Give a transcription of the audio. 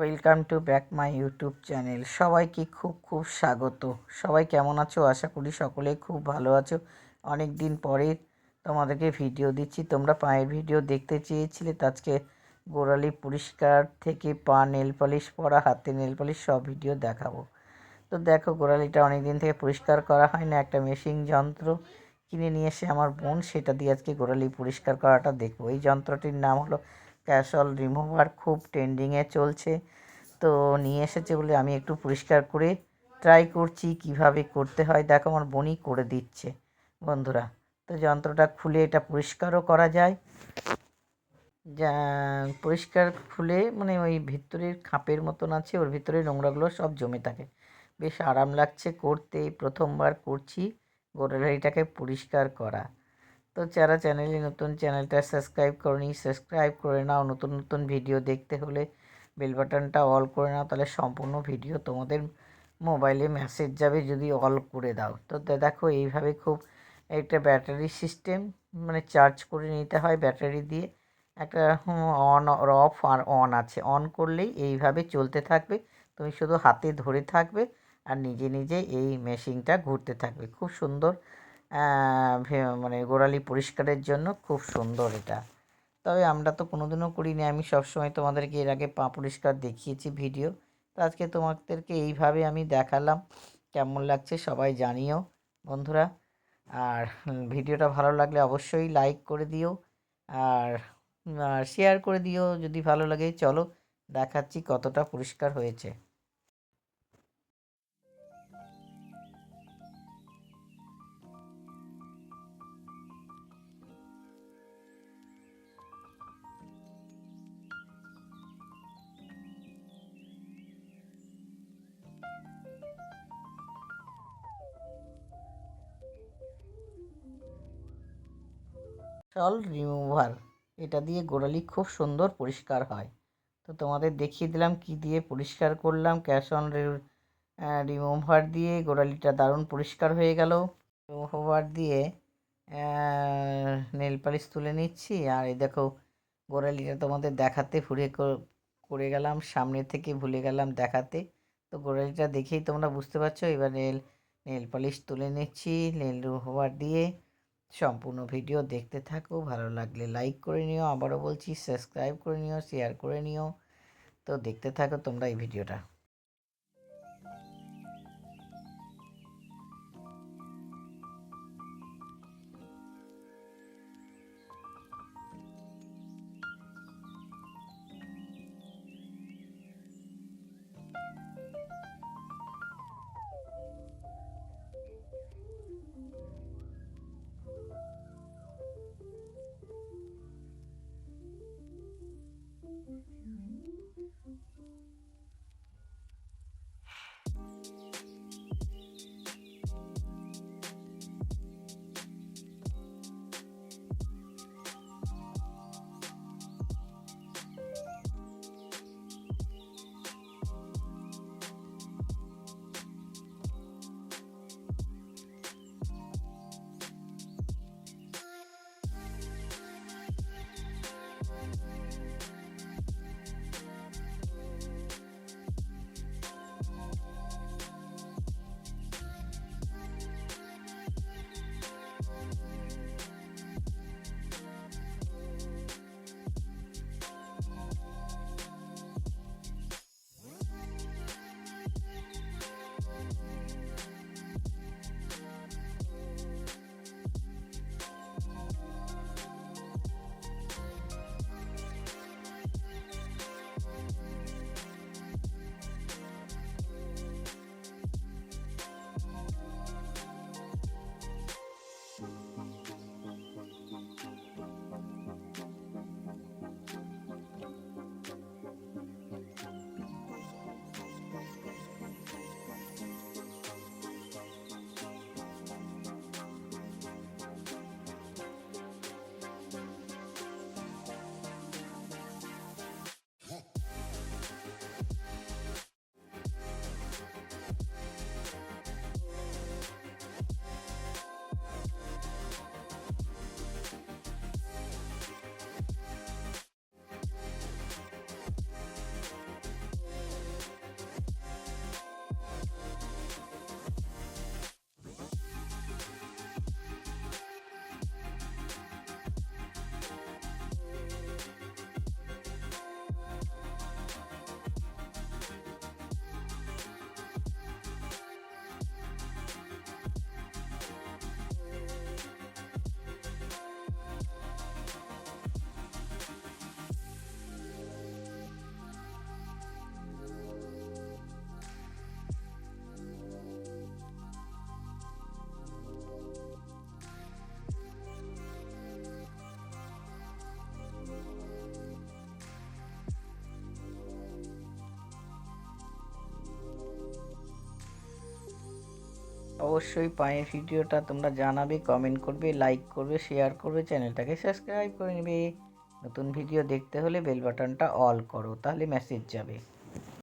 Welcome to back my YouTube channel. সবাইকে খুব খুব স্বাগত। সবাই কেমন আছো? আশা করি সকলেই খুব ভালো আছো। অনেক দিন পরে তোমাদেরকে ভিডিও দিচ্ছি। তোমরা পায়ের ভিডিও দেখতে চেয়েছিলে, তো আজকে গোড়ালি পরিষ্কার থেকে পা নেল পালিশ পরা, হাতে নেল পালিশ সব ভিডিও দেখাবো। তো দেখো, গোড়ালিটা অনেক দিন থেকে পরিষ্কার করা হয় না। একটা মেশিন যন্ত্র কিনে নিয়ে এসে আমার বোন, সেটা দিয়ে আজকে গোড়ালি পরিষ্কার করাটা দেখবো। এই যন্ত্রটির নাম হলো ক্যাসল রিমুভার, খুব ট্রেন্ডিংয়ে চলছে। তো নিয়ে এসেছে বলে আমি একটু পরিষ্কার করে ট্রাই করছি কিভাবে করতে হয়। দেখো, আমার বোনই করে দিচ্ছে বন্ধুরা। তো যন্ত্রটা খুলে এটা পরিষ্কারও করা যায়। যা পরিষ্কার খুলে মানে ওই ভিতরের খাপের মতন আছে, ওর ভিতরে নোংরাগুলো সব জমে থাকে। বেশ আরাম লাগছে করতে। প্রথমবার করছি গোড়ালিটাকে পরিষ্কার করা। তো যারা চ্যানেলে নতুন, চ্যানেলটা সাবস্ক্রাইব করনি, সাবস্ক্রাইব করে নাও। নতুন নতুন ভিডিও দেখতে হলে বেল বাটনটা অল করে নাও, তাহলে সম্পূর্ণ ভিডিও তোমাদের মোবাইলে মেসেজ যাবে যদি অল করে দাও। তো দেখো, এইভাবে খুব একটা ব্যাটারি সিস্টেম, মানে চার্জ করে নিতে হয় ব্যাটারি দিয়ে। একটা অন অফ আর অন আছে, অন করলেই এইভাবে চলতে থাকবে। তুমি শুধু হাতে ধরে থাকবে আর নিজে নিজে এই মেশিনটা ঘুরতে থাকবে। খুব সুন্দর, মানে গোড়ালি পরিষ্কারের জন্য খুব সুন্দর এটা। তবে আমরা তো কোনোদিনও করিনি, আমি সবসময় তোমাদেরকে এর আগে পা পরিষ্কার দেখিয়েছি ভিডিও। তো আজকে তোমাদেরকে এইভাবে আমি দেখালাম। কেমন লাগছে সবাই জানিও বন্ধুরা। আর ভিডিওটা ভালো লাগলে অবশ্যই লাইক করে দিও, আর শেয়ার করে দিও যদি ভালো লাগে। চলো দেখাচ্ছি কতটা পরিষ্কার হয়েছে। সল রিমুভার, এটা দিয়ে গোড়ালি খুব সুন্দর পরিষ্কার হয়। তো তোমাদের দেখিয়ে দিলাম কি দিয়ে পরিষ্কার করলাম। ক্যাশ অন রিমুভার দিয়ে গোড়ালিটা দারুণ পরিষ্কার হয়ে গেল। রিমুভার দিয়ে নেল পালিশ তুলে নিচ্ছি। আর এই দেখো, গোড়ালিটা তোমাদের দেখাতে করে গেলাম, সামনে থেকে ভুলে গেলাম দেখাতে। তো গোড়ালিটা দেখেই তোমরা বুঝতে পারছো। এবার নেল পালিশ তুলে নিচ্ছি নেল রিমুভার দিয়ে। সম্পূর্ণ ভিডিও দেখতে থাকো, ভালো লাগলে লাইক করে নিও, আবারও বলছি সাবস্ক্রাইব করে নিও, শেয়ার করে নিও। তো দেখতে থাকো তোমরা এই ভিডিওটা। অবশ্যই পায়ের ভিডিওটা তোমরা জানাবে, কমেন্ট করবে, লাইক করবে, শেয়ার করবে, চ্যানেলটাকে সাবস্ক্রাইব করে নেবে। নতুন ভিডিও দেখতে হলে বেল বাটনটা অল করো, তাহলে মেসেজ যাবে।